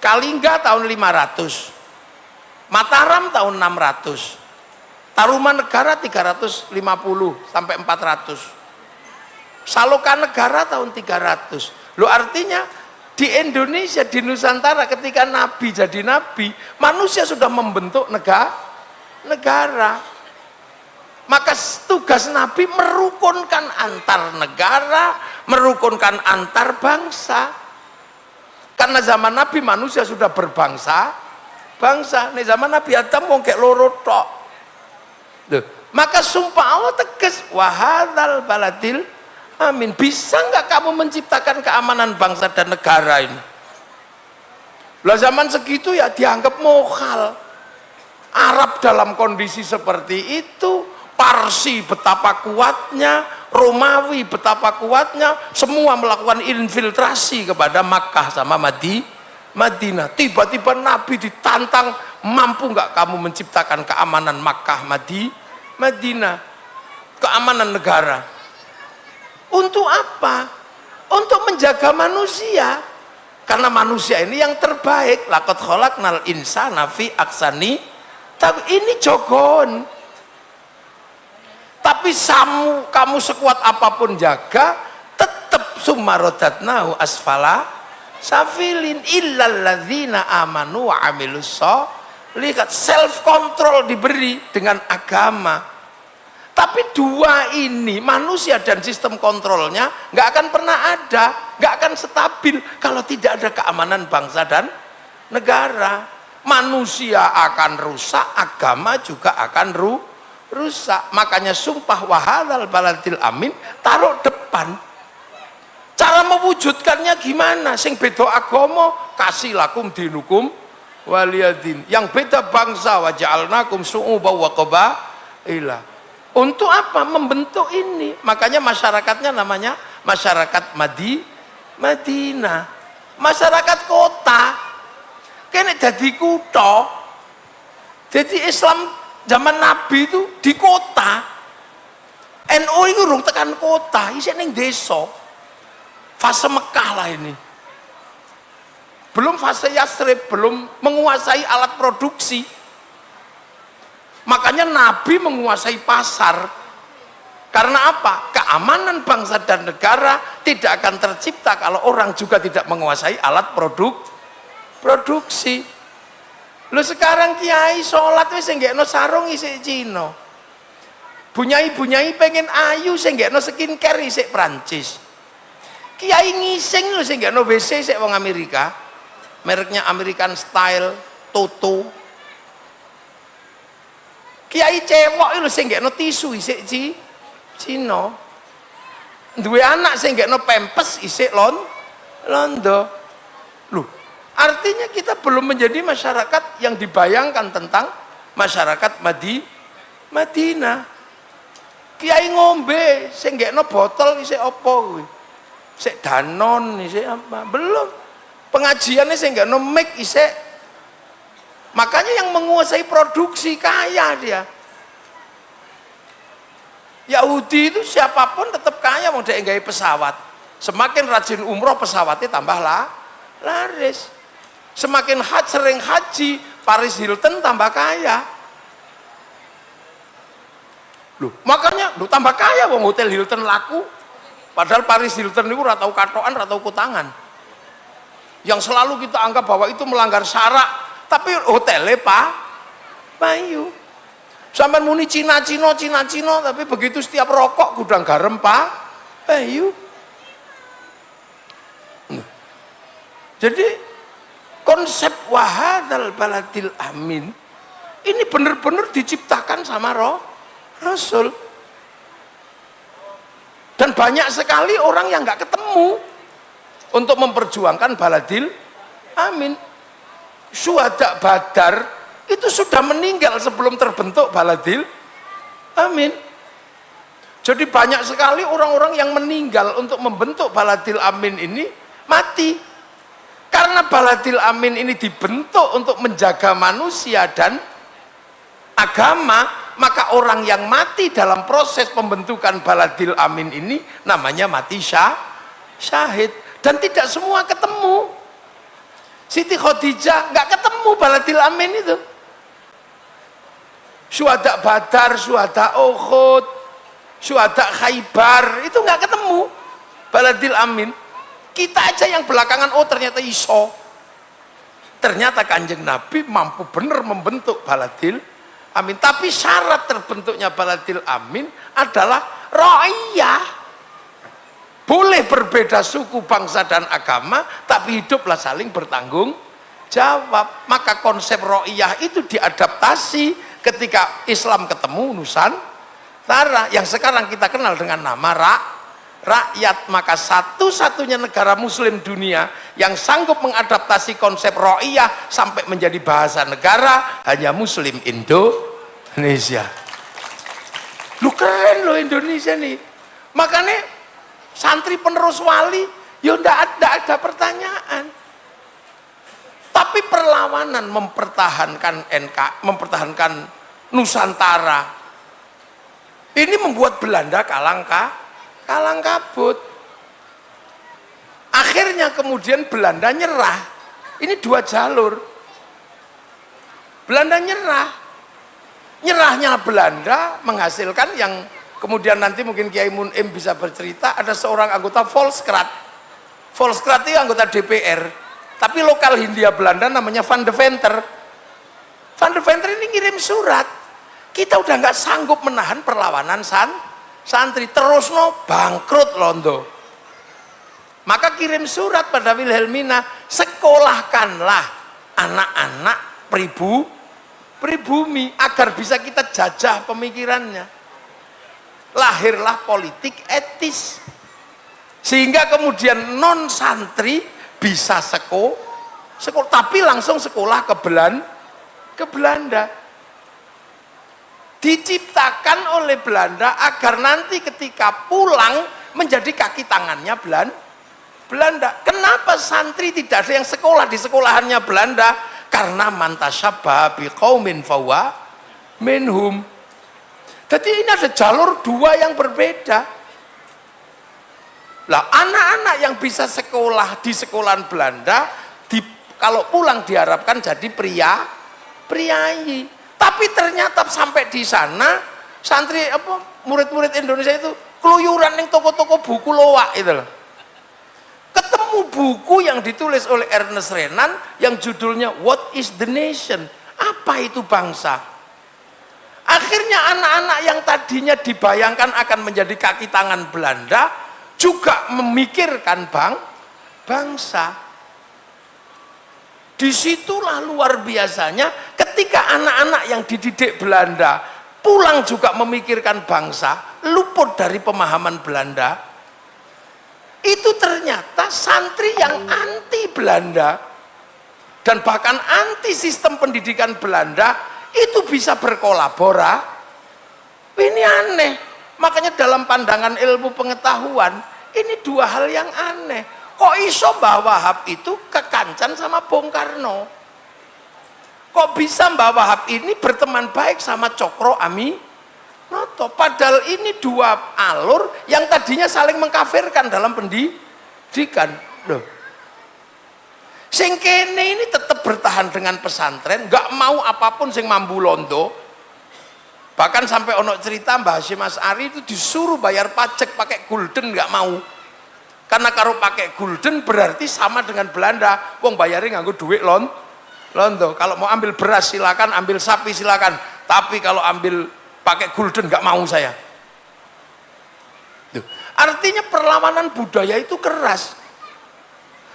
Kalingga tahun 500. Mataram tahun 600. Tarumanegara 350 sampai 400. Salokanegara tahun 300. Loh, artinya di Indonesia, di Nusantara ketika Nabi jadi Nabi, manusia sudah membentuk negara. Maka tugas Nabi merukunkan antar negara, merukunkan antar bangsa. Karena zaman Nabi manusia sudah berbangsa. Nih zaman Nabi Adam mau kayak loro tok. Maka sumpah Allah tegas, wahadzal baladil amin. Bisa nggak kamu menciptakan keamanan bangsa dan negara ini? Lah zaman segitu ya dianggap mokal. Arab dalam kondisi seperti itu, Parsi betapa kuatnya, Romawi betapa kuatnya, semua melakukan infiltrasi kepada Makkah sama Madinah. Tiba-tiba Nabi ditantang, mampu nggak kamu menciptakan keamanan Makkah, Madinah, keamanan negara? Untuk apa? Untuk menjaga manusia. Karena manusia ini yang terbaik. Laqad khalaqnal insana fi ahsani. Tapi ini jogon. Tapi kamu sekuat apapun jaga, tetap summarodatnahu asfala safilin illal ladzina amanu wa amilus sholihat. Self control diberi dengan agama. Tapi dua ini, manusia dan sistem kontrolnya nggak akan pernah ada, nggak akan stabil kalau tidak ada keamanan bangsa dan negara. Manusia akan rusak, agama juga akan rusak. Makanya sumpah wahadzal baladil amin taruh depan. Cara mewujudkannya gimana? Sing beda agama kasih lakum dinukum waliyadin. Yang beda bangsa waja'alnakum su'uba wa qabaila. Untuk apa? Membentuk ini. Makanya masyarakatnya namanya masyarakat Madinah. Masyarakat kota. Kene jadi kutha. Jadi Islam zaman Nabi itu di kota. NU itu urung tekan kota, isih ning desa. Fase Mekah lah ini. Belum fase Yasrib, belum menguasai alat produksi. Makanya Nabi menguasai pasar. Karena apa? Keamanan bangsa dan negara tidak akan tercipta kalau orang juga tidak menguasai alat produksi. Lu sekarang kiai sholat wis nggekno sarung isik Cina. Bunyai pengen ayu sing nggekno skincare isik Prancis. Kiai ngising lu sing nggekno WC isik wong Amerika. Mereknya American Style, Toto. Kiai cewek itu sing nggekno tisu isik Cina. Duwe anak sing nggekno pempes isik londo. Loh, artinya kita belum menjadi masyarakat yang dibayangkan tentang masyarakat Madinah. Kiai ngombe sing nggekno botol isik apa kuwi? Isik Danon isik apa? Belum. Pengajiannya sing nggekno mic isik. Makanya yang menguasai produksi kaya dia. Yahudi itu siapapun tetap kaya, mau dia nggawe pesawat. Semakin rajin umroh pesawatnya tambah laris. Semakin sering haji, Paris Hilton tambah kaya. Loh, makanya tambah kaya wong hotel Hilton laku. Padahal Paris Hilton itu ora tau katokan, ora tau kutangan. Yang selalu kita anggap bahwa itu melanggar syarak. Tapi hotelnya payu. Sampai muni Cina, tapi begitu setiap rokok gudang garam payu. Jadi konsep wahadzal baladil amin ini benar-benar diciptakan sama Rasul. Dan banyak sekali orang yang nggak ketemu untuk memperjuangkan baladil Amin. Syuhada Badar itu sudah meninggal sebelum terbentuk Baladil Amin. Jadi banyak sekali orang-orang yang meninggal untuk membentuk Baladil Amin ini mati. Karena Baladil Amin ini dibentuk untuk menjaga manusia dan agama, maka orang yang mati dalam proses pembentukan Baladil Amin ini namanya mati syahid. Dan tidak semua ketemu. Siti Khadijah nggak ketemu Baladil Amin itu. Syuhada Badar, syuhada Uhud, syuhada Khaybar itu nggak ketemu Baladil Amin. Kita aja yang belakangan, oh ternyata iso. Ternyata Kanjeng Nabi mampu benar membentuk Baladil Amin. Tapi syarat terbentuknya Baladil Amin adalah ra'iyah. Boleh berbeda suku, bangsa, dan agama, tapi hiduplah saling bertanggung jawab. Maka konsep ra'iyah itu diadaptasi ketika Islam ketemu Nusantara, yang sekarang kita kenal dengan nama rakyat. Maka satu-satunya negara muslim dunia yang sanggup mengadaptasi konsep ra'iyah sampai menjadi bahasa negara hanya muslim Indonesia. Lu keren lo Indonesia nih. Makanya santri penerus wali ya ndak ada pertanyaan. Tapi perlawanan mempertahankan mempertahankan Nusantara ini membuat Belanda kalang kabut. Akhirnya kemudian Belanda nyerah. Ini dua jalur. Belanda nyerahnya Belanda menghasilkan yang kemudian nanti mungkin Kiai Munim bisa bercerita, ada seorang anggota Volkskrant. Volkskrant itu anggota DPR, tapi lokal Hindia Belanda namanya Van de Venter. Van de Venter ini ngirim surat, kita udah nggak sanggup menahan perlawanan santri, terus bangkrut Londo. Maka kirim surat pada Wilhelmina, sekolahkanlah anak-anak pribumi agar bisa kita jajah pemikirannya. Lahirlah politik etis, sehingga kemudian non santri bisa sekolah, tapi langsung sekolah ke Belanda. Diciptakan oleh Belanda agar nanti ketika pulang menjadi kaki tangannya Belanda. Kenapa santri tidak ada yang sekolah di sekolahannya Belanda? Karena mantasyabbaha biqaumin fahuwa minhum. Jadi ini ada jalur dua yang berbeda. Lah anak-anak yang bisa sekolah di sekolahan Belanda, kalau pulang diharapkan jadi priayi. Tapi ternyata sampai di sana santri murid-murid Indonesia itu keluyuran ning toko-toko buku loak itu loh. Ketemu buku yang ditulis oleh Ernest Renan yang judulnya What is the Nation? Apa itu bangsa? Akhirnya anak-anak yang tadinya dibayangkan akan menjadi kaki tangan Belanda juga memikirkan bangsa. Disitulah luar biasanya ketika anak-anak yang dididik Belanda pulang juga memikirkan bangsa, luput dari pemahaman Belanda. Itu ternyata santri yang anti Belanda dan bahkan anti sistem pendidikan Belanda itu bisa berkolaborasi. Ini aneh. Makanya dalam pandangan ilmu pengetahuan ini dua hal yang aneh. Kok iso Mbah Wahab itu kekancan sama Bung Karno? Kok bisa Mbah Wahab ini berteman baik sama Cokro Aminoto? Padahal ini dua alur yang tadinya saling mengkafirkan dalam pendidikan. Loh. Sing kene ini tetap bertahan dengan pesantren, nggak mau apapun sing mambu Londo. Bahkan sampai ono cerita Mbah Hasyim Asy'ari itu disuruh bayar pajak pakai gulden, nggak mau. Karena kalau pakai gulden berarti sama dengan Belanda, wong bayarin nganggo duit Londo. Kalau mau ambil beras silakan, ambil sapi silakan, tapi kalau ambil pakai gulden nggak mau saya. Tuh. Artinya perlawanan budaya itu keras.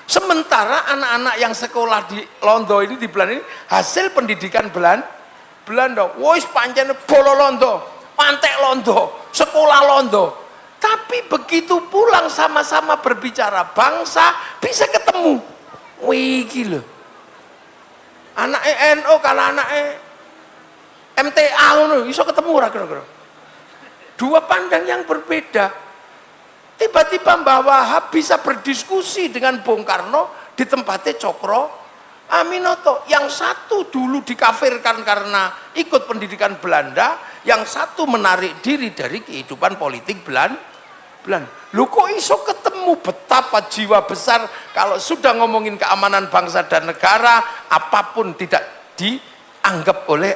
Sementara anak-anak yang sekolah di Londo ini, di Belanda ini, hasil pendidikan Belanda. Wis pancen bolo Londo, pantek Londo, sekolah Londo. Tapi begitu pulang sama-sama berbicara bangsa, bisa ketemu. Wiki lho. Anake NU kalau anake MTA ngono iso ketemu ora kira-kira? Dua pandang yang berbeda. Tiba-tiba Mbah Wahab bisa berdiskusi dengan Bung Karno di tempatnya Cokro Aminoto. Yang satu dulu dikafirkan karena ikut pendidikan Belanda, yang satu menarik diri dari kehidupan politik Belanda. Lu kok iso ketemu? Betapa jiwa besar kalau sudah ngomongin keamanan bangsa dan negara, apapun tidak dianggap oleh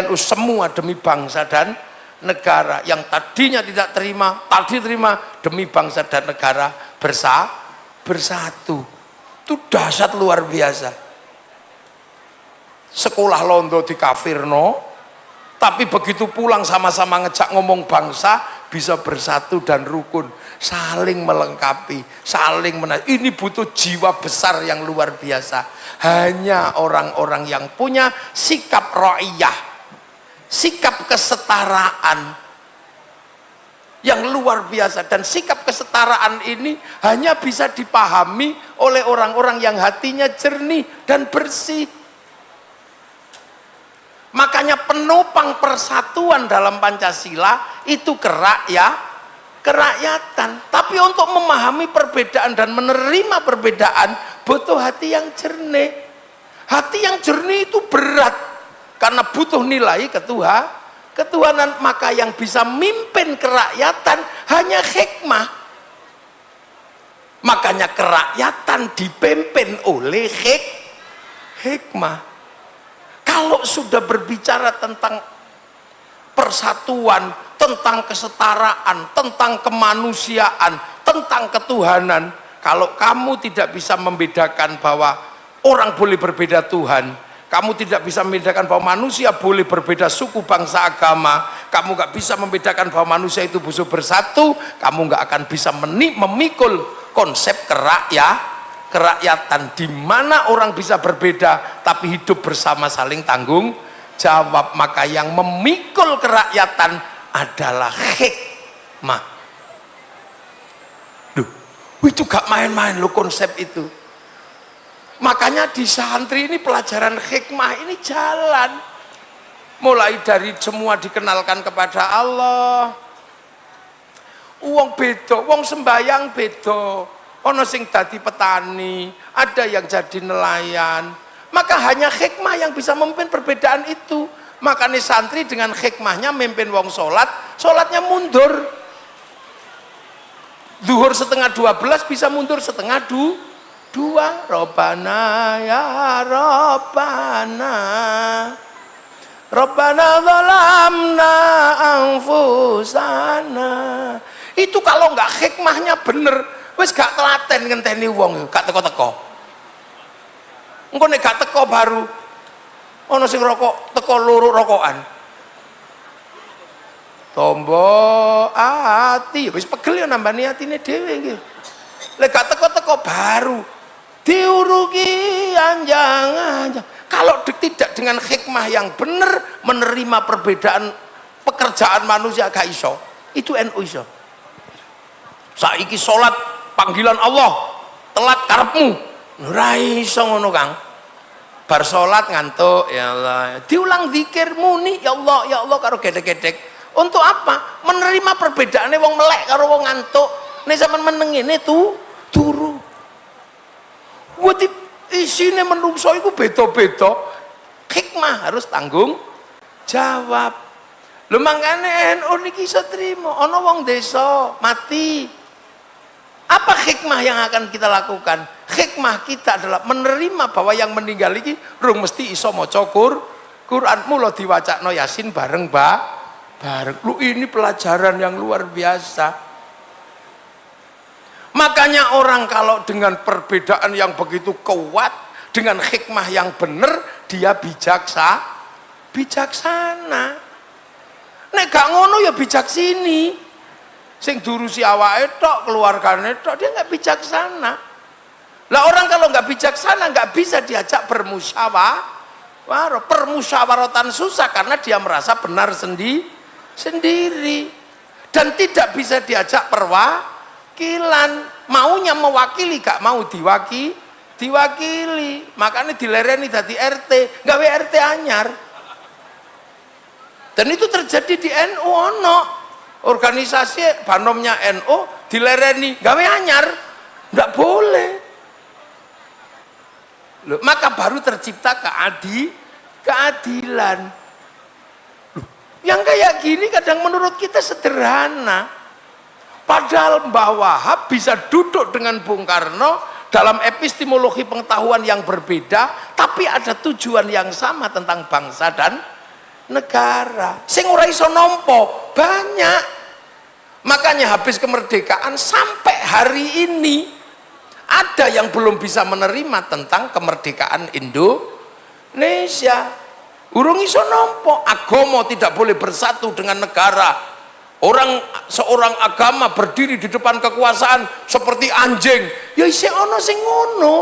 NU, semua demi bangsa dan negara. Yang tadinya tidak terima, tadi terima, demi bangsa dan negara bersatu. Itu dahsyat luar biasa. Sekolah Londo di kafirno, tapi begitu pulang sama-sama ngejak ngomong bangsa, bisa bersatu dan rukun, saling melengkapi, saling ini butuh jiwa besar yang luar biasa. Hanya orang-orang yang punya sikap ra'iyah, sikap kesetaraan yang luar biasa, dan sikap kesetaraan ini hanya bisa dipahami oleh orang-orang yang hatinya jernih dan bersih. Makanya penopang persatuan dalam Pancasila itu kerakyatan. Tapi untuk memahami perbedaan dan menerima perbedaan butuh hati yang jernih. Hati yang jernih itu berat karena butuh nilai ketuhanan. Maka yang bisa mimpin kerakyatan hanya hikmah. Makanya kerakyatan dipimpin oleh hikmah. Kalau sudah berbicara tentang persatuan, tentang kesetaraan, tentang kemanusiaan, tentang ketuhanan, kalau kamu tidak bisa membedakan bahwa orang boleh berbeda Tuhan, kamu tidak bisa membedakan bahwa manusia boleh berbeda suku, bangsa, agama, kamu gak bisa membedakan bahwa manusia itu butuh bersatu, kamu gak akan bisa memikul konsep kerakyatan di mana orang bisa berbeda tapi hidup bersama saling tanggung jawab. Maka yang memikul kerakyatan adalah hikmah. Duh, itu gak main-main loh konsep itu. Makanya di santri ini pelajaran hikmah ini jalan, mulai dari semua dikenalkan kepada Allah. Wong beda, wong sembayang beda. Ono sing dadi petani, ada yang jadi nelayan. Maka hanya hikmah yang bisa memimpin perbedaan itu. Makanya santri dengan hikmahnya memimpin wong sholat, sholatnya mundur. Zuhur setengah 12 bisa mundur setengah 2. Robbana ya Robbana, Robbana zalamna anfusana. Itu kalau nggak hikmahnya bener, wis gak telaten ngenteni wong, gak teko-teko. Engko nek gak teko baru ana sing rokok teko loro rokokan. Tombo ati wis pegel ya nambani atine dhewe iki. Lek gak teko-teko baru diurugi anjang-anjang. Kalau tidak dengan hikmah yang benar menerima perbedaan pekerjaan manusia gak iso. Itu NU iso. Saiki salat panggilan Allah, telat karepmu, ora iso ngono Kang. Bar salat ngantuk, ya Allah, diulang zikir muni ya Allah karo gedek-gedek. Untuk apa? Menerima perbedaannya wong melek karo wong ngantuk. Nek sampean meneng ngene turu. Wati isine menungso iku beda-beda. Hikmah harus tanggung jawab. Lho mangkane NU niki iso trimo, ana wong desa mati. Apa hikmah yang akan kita lakukan? Hikmah kita adalah menerima bahwa yang meninggal ini rung mesti iso maca Quran. Mula diwacakno Yasin bareng bareng. Lu ini pelajaran yang luar biasa. Makanya orang kalau dengan perbedaan yang begitu kuat, dengan hikmah yang benar, dia bijaksana. Nek gak ngono ya bijak sini. Sing durusi awake tok, keluargane tok, dia nggak bijaksana. Lah orang kalau nggak bijaksana nggak bisa diajak permusyawaratan susah karena dia merasa benar sendiri dan tidak bisa diajak perwakilan, maunya mewakili gak mau diwakili, makanya dilereni dadi RT, gawe RT anyar. Dan itu terjadi di NU, ono organisasi banomnya NU dilereni gawe anyar, nggak boleh. Loh, maka baru tercipta keadilan. Loh, yang kayak gini kadang menurut kita sederhana, padahal Mbah Wahab bisa duduk dengan Bung Karno dalam epistemologi pengetahuan yang berbeda, tapi ada tujuan yang sama tentang bangsa dan negara. Sing ora iso nampa banyak. Makanya habis kemerdekaan sampai hari ini ada yang belum bisa menerima tentang kemerdekaan Indonesia. Urung iso nampa, agama tidak boleh bersatu dengan negara. Seorang agama berdiri di depan kekuasaan seperti anjing. Ya isih ono sing ngono.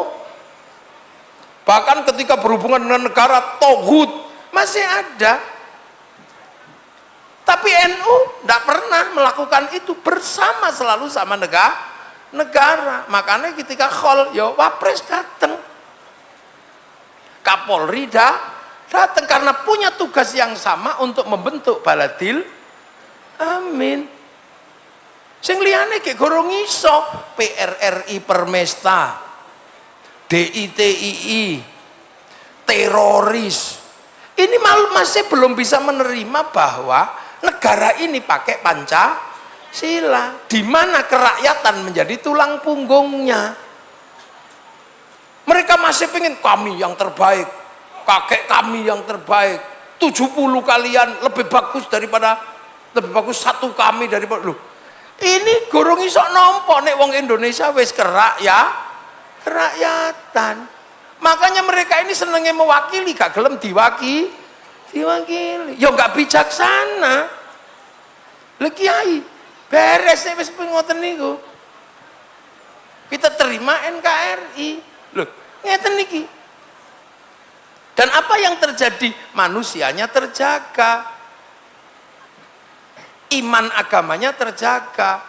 Bahkan ketika berhubungan dengan negara, toghut masih ada. Tapi NU tidak pernah melakukan itu bersama, selalu sama negara. Makanya ketika khol, ya Wapres datang, Kapolri datang karena punya tugas yang sama untuk membentuk Baladil Amin. Sing liyane ge gorong iso, PRRI Permesta, DITII, teroris. Ini masih belum bisa menerima bahwa negara ini pakai Pancasila, di mana kerakyatan menjadi tulang punggungnya. Mereka masih pengen kami yang terbaik, kakek kami yang terbaik, 70 kalian lebih bagus satu kami daripada lu. Ini gorong iso nampa nek wong Indonesia wis kerakyatan. Makanya mereka ini senengnya mewakili, gak gelem diwakili. Ya nggak bijaksana. Lha Kiai, beres wis ngoten niku. Kita terima NKRI. Loh, ngeten niki. Dan apa yang terjadi? Manusianya terjaga. Iman agamanya terjaga.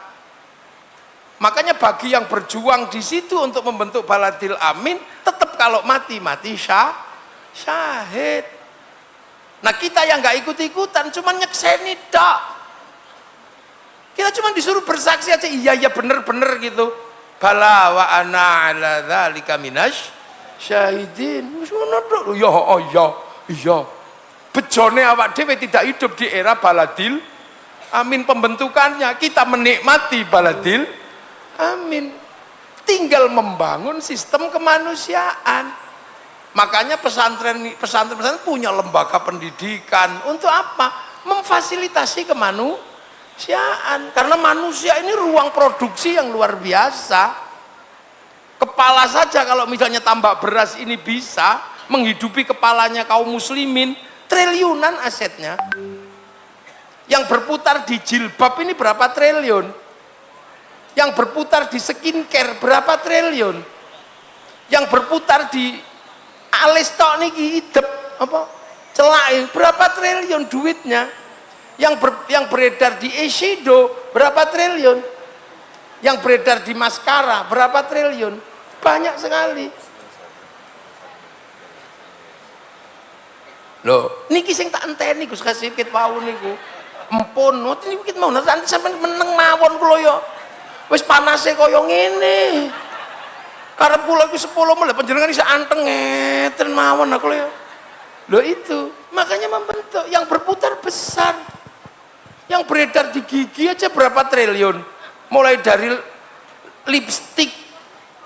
Makanya bagi yang berjuang di situ untuk membentuk Baladil Amin, tetap kalau mati syahid. Nah kita yang nggak ikut-ikutan, cuma nyekseni dak. Kita cuma disuruh bersaksi aja, iya bener gitu. Bala wa ana ala dzalika minasy syahidin. Iya. Bejone awak dhewe tidak hidup di era Baladil Amin pembentukannya. Kita menikmati Baladil Amin. Tinggal membangun sistem kemanusiaan. Makanya pesantren punya lembaga pendidikan untuk apa? Memfasilitasi kemanusiaan. Karena manusia ini ruang produksi yang luar biasa. Kepala saja kalau misalnya tambak beras ini bisa menghidupi kepalanya kaum muslimin, triliunan asetnya. Yang berputar di jilbab ini berapa triliun? Yang berputar di skincare berapa triliun? Yang berputar di alis tok niki idep apa celak berapa triliun duitnya, yang beredar di eyeshadow berapa triliun, yang beredar di maskara berapa triliun, banyak sekali. Loh niki sing tak enteni Gus Kasipit wau niku empun niku kit mau nanti sampean meneng mawon kula ya wis panase kaya ngene. Karep kula iku 10 menit panjenengan iso anteng ngeten mawon aku ya. Loh itu, makanya membentuk yang berputar besar. Yang beredar di gigi aja berapa triliun. Mulai dari lipstik,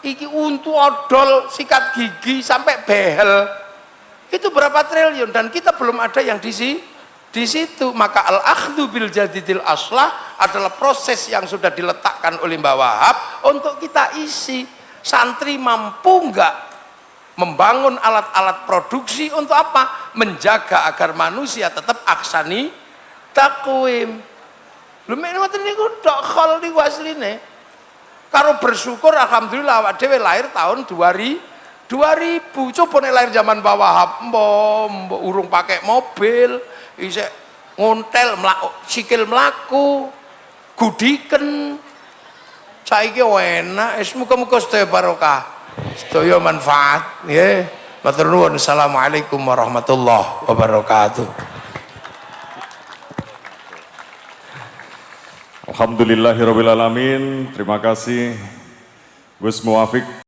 iki untu odol, sikat gigi sampai behel. Itu berapa triliun dan kita belum ada yang di situ. Maka al-akhdhu bil jadidil aslah adalah proses yang sudah diletakkan oleh Mbah Wahab untuk kita isi. Santri mampu nggak membangun alat-alat produksi untuk apa? Menjaga agar manusia tetap aksani takwim. Lho mek ngoten niku tok khol niku asline. Karo bersyukur alhamdulillah awak dhewe lahir tahun 2000. Coba nek lahir zaman Mbah Wahab, mbok urung pakai mobil, isih ngontel sikil mlaku, gudiken. Saiki enak, muga-muga sedaya barokah. sedaya manfaat nggih. Matur nuwun. Assalamualaikum warahmatullahi wabarakatuh. Alhamdulillahirabbil alamin. Terima kasih Gus Muwafiq.